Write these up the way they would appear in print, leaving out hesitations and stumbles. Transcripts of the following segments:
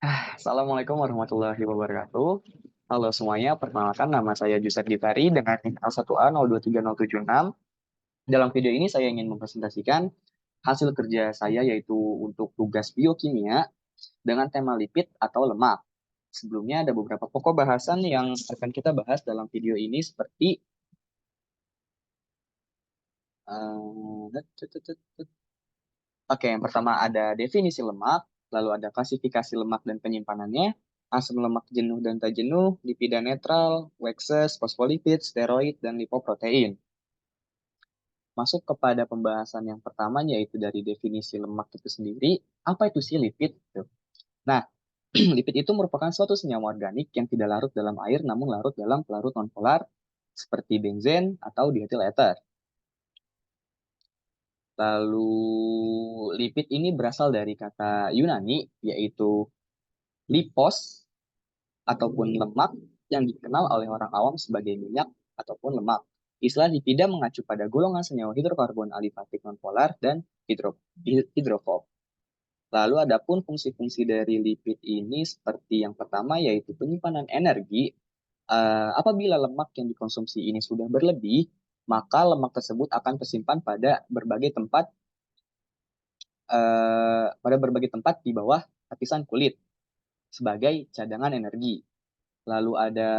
Assalamualaikum warahmatullahi wabarakatuh. Halo semuanya, perkenalkan nama saya Juset Gitari dengan NIK L1A023076. Dalam video ini saya ingin mempresentasikan hasil kerja saya yaitu untuk tugas biokimia dengan tema lipid atau lemak. Sebelumnya ada beberapa pokok bahasan yang akan kita bahas dalam video ini seperti Oke, yang pertama ada definisi lemak, lalu ada klasifikasi lemak dan penyimpanannya, asam lemak jenuh dan tak jenuh, lipida netral, waxes, fosfolipid, steroid, dan lipoprotein. Masuk kepada pembahasan yang pertama, yaitu dari definisi lemak itu sendiri. Apa itu sih lipid? Tuh. Nah, lipid itu merupakan suatu senyawa organik yang tidak larut dalam air, namun larut dalam pelarut nonpolar seperti benzen atau diethyl ether. Lalu lipid ini berasal dari kata Yunani, yaitu lipos ataupun lemak yang dikenal oleh orang awam sebagai minyak ataupun lemak. Istilah lipida mengacu pada golongan senyawa hidrokarbon alifatik nonpolar dan hidrofob. Lalu adapun fungsi-fungsi dari lipid ini seperti yang pertama yaitu penyimpanan energi. Apabila lemak yang dikonsumsi ini sudah berlebih, maka lemak tersebut akan tersimpan pada berbagai tempat di bawah lapisan kulit sebagai cadangan energi. Lalu ada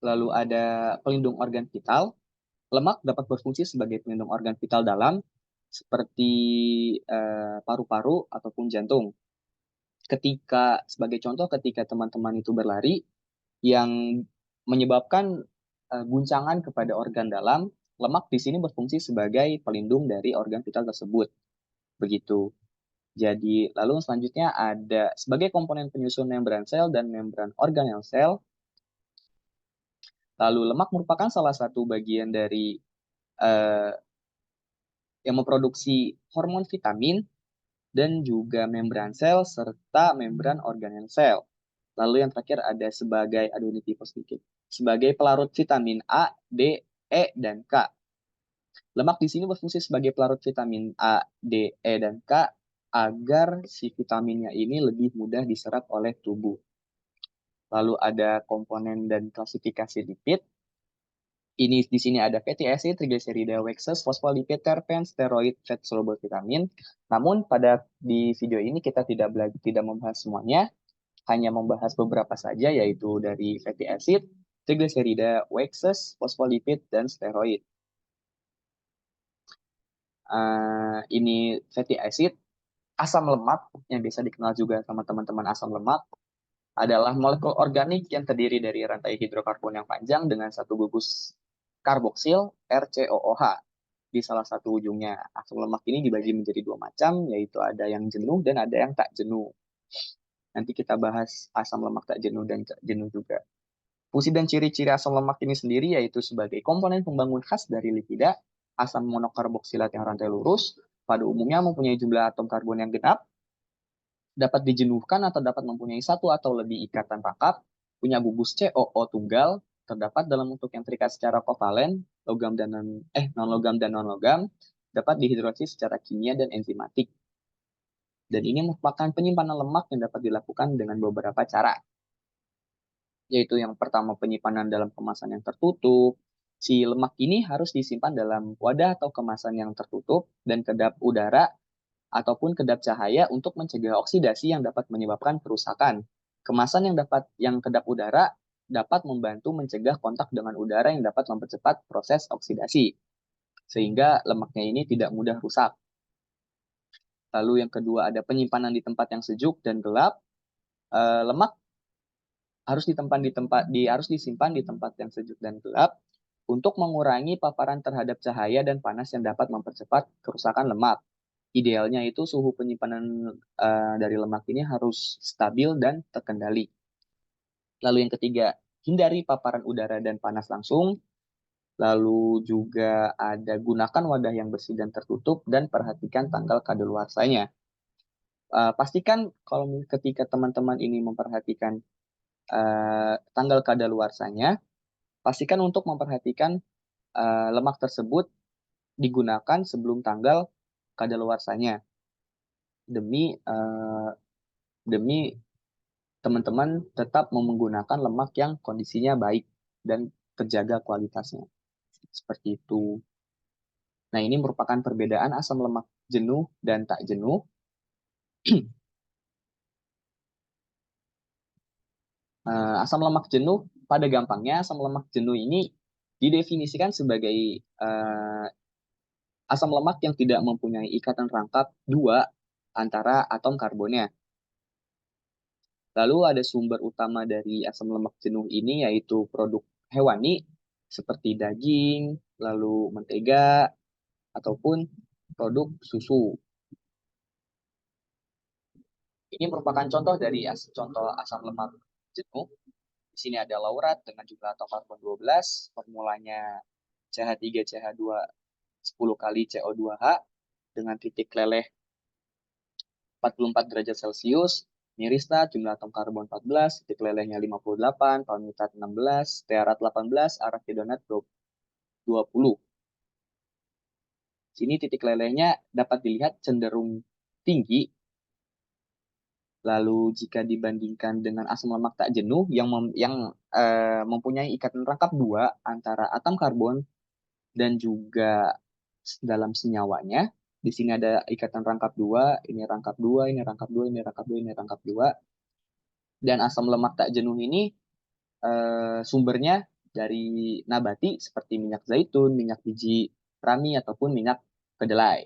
Lalu ada pelindung organ vital. Lemak dapat berfungsi sebagai pelindung organ vital dalam seperti paru-paru ataupun jantung. Sebagai contoh, ketika teman-teman itu berlari yang menyebabkan guncangan kepada organ dalam, lemak di sini berfungsi sebagai pelindung dari organ vital tersebut. Begitu. Jadi, lalu selanjutnya ada sebagai komponen penyusun membran sel dan membran organel sel. Lalu lemak merupakan salah satu bagian dari eh, yang memproduksi hormon vitamin dan juga membran sel serta membran organel sel. Lalu yang terakhir ada aduh ini tipes sedikit, sebagai pelarut vitamin A, D, E, dan K. Lemak di sini berfungsi sebagai pelarut vitamin A, D, E, dan K agar si vitaminnya ini lebih mudah diserap oleh tubuh. Lalu ada komponen dan klasifikasi lipid. Ini di sini ada fatty acid, triglycerida, waxes, fosfolipid, terpen, steroid, fat soluble vitamin. Namun di video ini kita tidak membahas semuanya, hanya membahas beberapa saja yaitu dari fatty acid, triglycerida, waxes, fosfolipid, dan steroid. Ini fatty acid, asam lemak yang biasa dikenal juga sama teman-teman asam lemak adalah molekul organik yang terdiri dari rantai hidrokarbon yang panjang dengan satu gugus karboksil RCOOH di salah satu ujungnya. Asam lemak ini dibagi menjadi dua macam, yaitu ada yang jenuh dan ada yang tak jenuh. Nanti kita bahas asam lemak tak jenuh dan tak jenuh juga. Fungsi dan ciri-ciri asam lemak ini sendiri yaitu sebagai komponen pembangun khas dari lipida, asam monokarboksilat yang rantai lurus, pada umumnya mempunyai jumlah atom karbon yang genap, dapat dijenuhkan atau dapat mempunyai satu atau lebih ikatan rangkap, punya gugus COO tunggal, terdapat dalam bentuk yang terikat secara kovalen, non-logam dan non-logam, dapat dihidrolisis secara kimia dan enzimatik. Dan ini merupakan penyimpanan lemak yang dapat dilakukan dengan beberapa cara, yaitu yang pertama penyimpanan dalam kemasan yang tertutup. Si lemak ini harus disimpan dalam wadah atau kemasan yang tertutup dan kedap udara ataupun kedap cahaya untuk mencegah oksidasi yang dapat menyebabkan kerusakan. Kemasan yang kedap udara dapat membantu mencegah kontak dengan udara yang dapat mempercepat proses oksidasi sehingga lemaknya ini tidak mudah rusak. Lalu yang kedua ada penyimpanan di tempat yang sejuk dan gelap. Lemak harus disimpan di tempat yang sejuk dan gelap untuk mengurangi paparan terhadap cahaya dan panas yang dapat mempercepat kerusakan lemak. Idealnya itu suhu penyimpanan dari lemak ini harus stabil dan terkendali. Lalu yang ketiga, hindari paparan udara dan panas langsung. Lalu juga ada gunakan wadah yang bersih dan tertutup dan perhatikan tanggal kadaluarsanya. Pastikan kalau ketika teman-teman ini memperhatikan tanggal kadaluarsanya, pastikan untuk memperhatikan lemak tersebut digunakan sebelum tanggal kadaluarsanya demi demi teman-teman tetap menggunakan lemak yang kondisinya baik dan terjaga kualitasnya. Seperti itu. Nah, ini merupakan perbedaan asam lemak jenuh dan tak jenuh. Asam lemak jenuh, pada gampangnya, asam lemak jenuh ini didefinisikan sebagai eh, asam lemak yang tidak mempunyai ikatan rangkap dua antara atom karbonnya. Lalu ada sumber utama dari asam lemak jenuh ini yaitu produk hewani seperti daging, lalu mentega, ataupun produk susu. Ini merupakan contoh dari contoh asam lemak jenuh. Di sini ada laurat dengan jumlah atom karbon 12, formulanya CH3CH2 10 kali CO2H dengan titik leleh 44 derajat Celcius, mirisnya jumlah atom karbon 14, titik lelehnya 58, palmitat 16, stearat 18, arachidonat 20. Sini titik lelehnya dapat dilihat cenderung tinggi. Lalu jika dibandingkan dengan asam lemak tak jenuh yang mempunyai ikatan rangkap dua antara atom karbon dan juga dalam senyawanya, di sini ada ikatan rangkap dua, ini rangkap dua, ini rangkap dua, ini rangkap dua, ini rangkap dua. Dan asam lemak tak jenuh ini sumbernya dari nabati seperti minyak zaitun, minyak biji rami, ataupun minyak kedelai.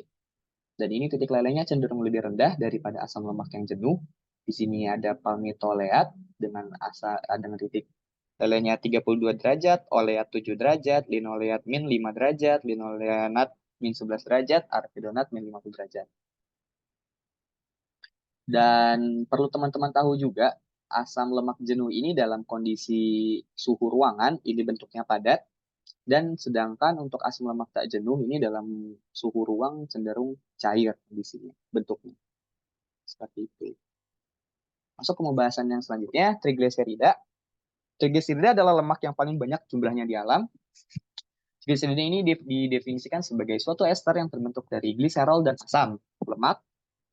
Dan ini titik lelehnya cenderung lebih rendah daripada asam lemak yang jenuh. Di sini ada palmitoleat dengan titik lelehnya 32 derajat, oleat 7 derajat, linoleat min 5 derajat, linoleat min 11 derajat, arachidonat min 50 derajat. Dan perlu teman-teman tahu juga, asam lemak jenuh ini dalam kondisi suhu ruangan, ini bentuknya padat, dan sedangkan untuk asam lemak tak jenuh ini dalam suhu ruang cenderung cair di sini bentuknya. Seperti itu. Masuk ke pembahasan yang selanjutnya, trigliserida. Trigliserida adalah lemak yang paling banyak jumlahnya di alam. Trigliserida ini didefinisikan sebagai suatu ester yang terbentuk dari gliserol dan asam lemak,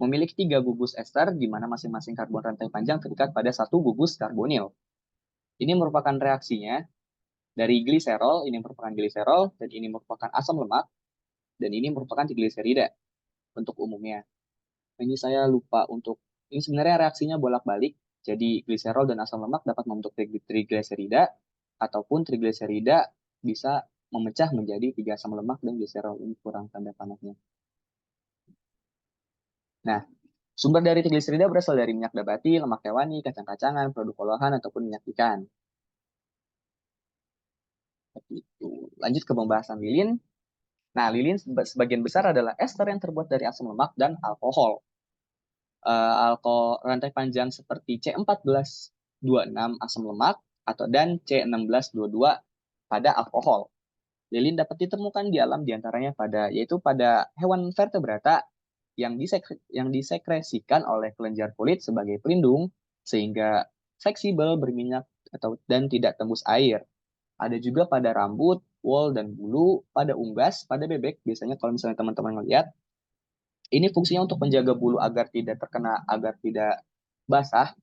memiliki 3 gugus ester di mana masing-masing karbon rantai panjang terikat pada satu gugus karbonil. Ini merupakan reaksinya dari gliserol, ini merupakan gliserol, dan ini merupakan asam lemak, dan ini merupakan trigliserida untuk umumnya. Ini saya lupa untuk, ini sebenarnya reaksinya bolak-balik, jadi gliserol dan asam lemak dapat membentuk trigliserida, ataupun trigliserida bisa memecah menjadi 3 asam lemak dan gliserol, ini kurang tanda panahnya. Nah, sumber dari trigliserida berasal dari minyak nabati, lemak hewani, kacang-kacangan, produk olahan, ataupun minyak ikan. Seperti itu. Lanjut ke pembahasan lilin. Nah, lilin sebagian besar adalah ester yang terbuat dari asam lemak dan alkohol. Alkohol rantai panjang seperti C1426 asam lemak atau dan C1622 pada alkohol. Lilin dapat ditemukan di alam diantaranya yaitu pada hewan vertebrata yang disekresikan oleh kelenjar kulit sebagai pelindung sehingga fleksibel, berminyak dan tidak tembus air. Ada juga pada rambut, wool dan bulu, pada unggas, pada bebek. Biasanya kalau misalnya teman-teman melihat, ini fungsinya untuk menjaga bulu agar tidak basah.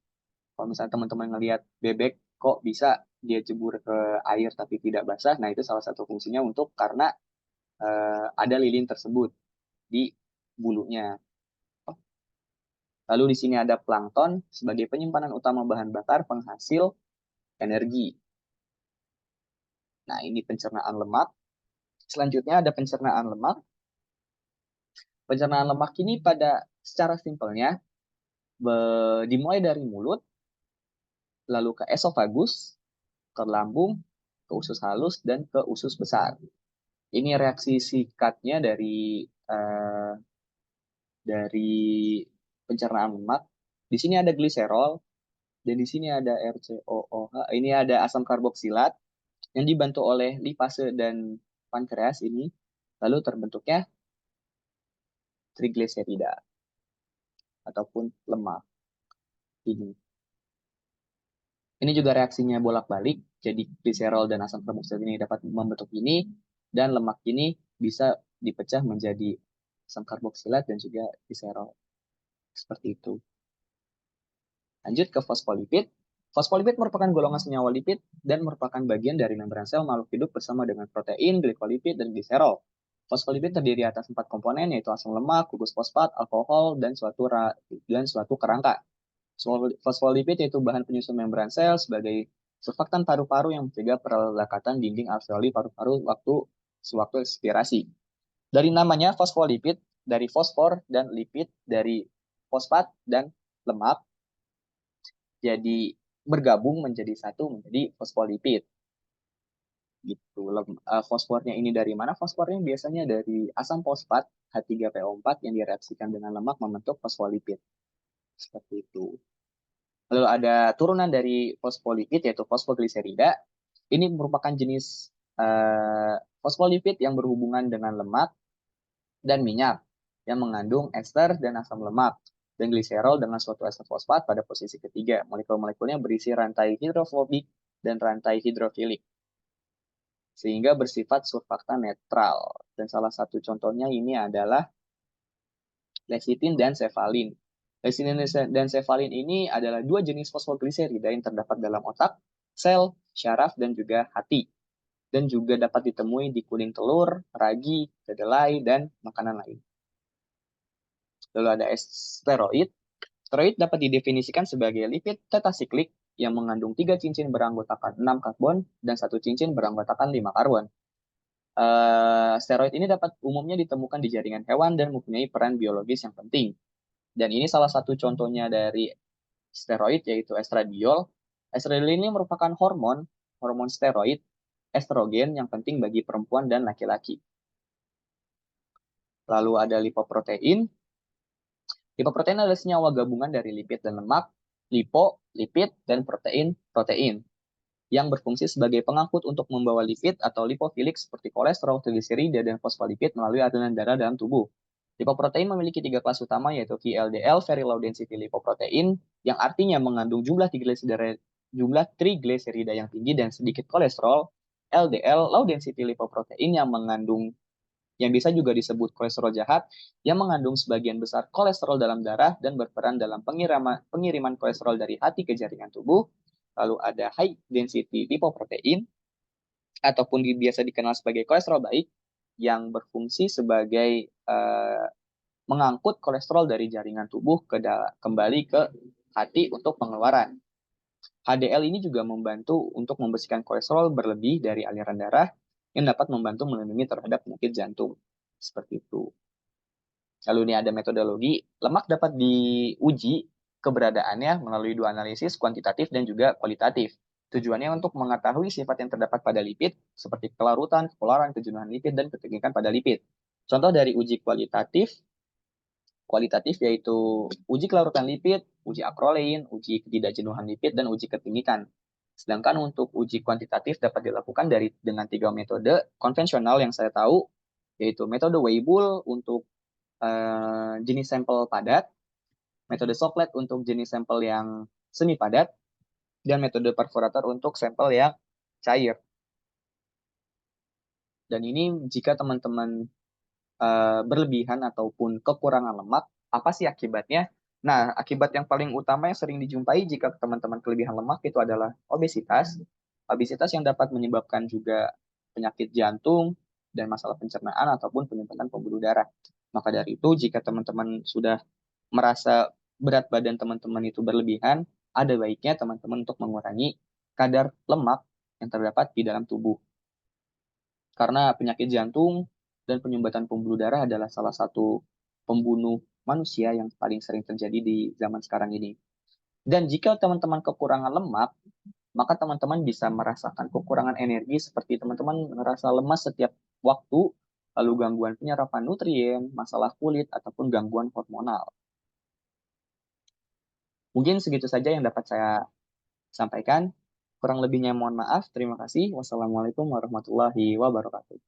Kalau misalnya teman-teman melihat bebek, kok bisa dia jebur ke air tapi tidak basah. Nah, itu salah satu fungsinya karena ada lilin tersebut di bulunya. Lalu di sini ada plankton sebagai penyimpanan utama bahan bakar penghasil energi. Nah, ini pencernaan lemak. Selanjutnya ada pencernaan lemak. Pencernaan lemak ini secara simpelnya dimulai dari mulut, lalu ke esofagus, ke lambung, ke usus halus, dan ke usus besar. Ini reaksi singkatnya uh, dari pencernaan lemak. Di sini ada gliserol, dan di sini ada RCOOH. Ini ada asam karboksilat yang dibantu oleh lipase dan pankreas ini. Lalu terbentuknya trigliserida ataupun lemak ini. Ini juga reaksinya bolak-balik. Jadi gliserol dan asam karboksilat ini dapat membentuk ini, dan lemak ini bisa dipecah menjadi asam karboksilat dan juga gliserol. Seperti itu. Lanjut ke fosfolipid. Fosfolipid merupakan golongan senyawa lipid dan merupakan bagian dari membran sel makhluk hidup bersama dengan protein, glikolipid, dan gliserol. Fosfolipid terdiri atas 4 komponen, yaitu asam lemak, gugus fosfat, alkohol, dan suatu kerangka. Fosfolipid yaitu bahan penyusun membran sel sebagai surfaktan paru-paru yang mencegah perlekatan dinding alveoli paru-paru sewaktu ekspirasi. Dari namanya fosfolipid, dari fosfor dan lipid, dari fosfat dan lemak, jadi bergabung menjadi satu menjadi fosfolipid. Gitu. Fosfornya ini dari mana? Fosfornya biasanya dari asam fosfat H3PO4 yang direaksikan dengan lemak membentuk fosfolipid. Seperti itu. Lalu ada turunan dari fosfolipid yaitu fosfogliserida. Ini merupakan jenis fosfolipid yang berhubungan dengan lemak dan minyak yang mengandung ester dan asam lemak dan gliserol dengan suatu ester fosfat pada posisi ketiga. Molekul-molekulnya berisi rantai hidrofobik dan rantai hidrofilik sehingga bersifat surfaktan netral. Dan salah satu contohnya ini adalah lecitin dan cefalin. Lecitin dan cefalin ini adalah dua jenis fosfogliserida yang terdapat dalam otak, sel, syaraf, dan juga hati. Dan juga dapat ditemui di kuning telur, ragi, kedelai, dan makanan lain. Lalu ada steroid. Steroid dapat didefinisikan sebagai lipid tetasiklik yang mengandung 3 cincin beranggotakan 6 karbon dan 1 cincin beranggotakan 5 karbon. Steroid ini dapat umumnya ditemukan di jaringan hewan dan mempunyai peran biologis yang penting. Dan ini salah satu contohnya dari steroid yaitu estradiol. Estradiol ini merupakan hormon steroid, estrogen yang penting bagi perempuan dan laki-laki. Lalu ada lipoprotein. Lipoprotein adalah senyawa gabungan dari lipid dan lemak, lipid, dan protein yang berfungsi sebagai pengangkut untuk membawa lipid atau lipofilik seperti kolesterol, trigliserida, dan fosfolipid melalui aliran darah dalam tubuh. Lipoprotein memiliki 3 kelas utama yaitu VLDL, very low density lipoprotein, yang artinya mengandung jumlah trigliserida yang tinggi dan sedikit kolesterol. LDL, low density lipoprotein, yang bisa juga disebut kolesterol jahat, yang mengandung sebagian besar kolesterol dalam darah dan berperan dalam pengiriman kolesterol dari hati ke jaringan tubuh. Lalu ada high density lipoprotein, ataupun biasa dikenal sebagai kolesterol baik, yang berfungsi sebagai mengangkut kolesterol dari jaringan tubuh kembali ke hati untuk pengeluaran. HDL ini juga membantu untuk membersihkan kolesterol berlebih dari aliran darah yang dapat membantu melindungi terhadap penyakit jantung. Seperti itu. Lalu ini ada metodologi. Lemak dapat diuji keberadaannya melalui 2 analisis, kuantitatif dan juga kualitatif. Tujuannya untuk mengetahui sifat yang terdapat pada lipid, seperti kelarutan, kepolaran, kejenuhan lipid, dan ketegangan pada lipid. Contoh dari uji kualitatif yaitu uji kelarutan lipid, uji akrolein, uji ketidakjenuhan lipid, dan uji ketinggian. Sedangkan untuk uji kuantitatif dapat dilakukan dengan 3 metode konvensional yang saya tahu, yaitu metode Weibull untuk jenis sampel padat, metode Soklet untuk jenis sampel yang semi padat, dan metode perforator untuk sampel yang cair. Dan ini jika teman-teman berlebihan ataupun kekurangan lemak, apa sih akibatnya? Nah, akibat yang paling utama yang sering dijumpai jika teman-teman kelebihan lemak itu adalah obesitas. Obesitas yang dapat menyebabkan juga penyakit jantung dan masalah pencernaan ataupun penyumbatan pembuluh darah. Maka dari itu, jika teman-teman sudah merasa berat badan teman-teman itu berlebihan, ada baiknya teman-teman untuk mengurangi kadar lemak yang terdapat di dalam tubuh. Karena penyakit jantung dan penyumbatan pembuluh darah adalah salah satu pembunuh manusia yang paling sering terjadi di zaman sekarang ini. Dan jika teman-teman kekurangan lemak, maka teman-teman bisa merasakan kekurangan energi seperti teman-teman merasa lemas setiap waktu, lalu gangguan penyerapan nutrien, masalah kulit, ataupun gangguan hormonal. Mungkin segitu saja yang dapat saya sampaikan. Kurang lebihnya mohon maaf. Terima kasih. Wassalamualaikum warahmatullahi wabarakatuh.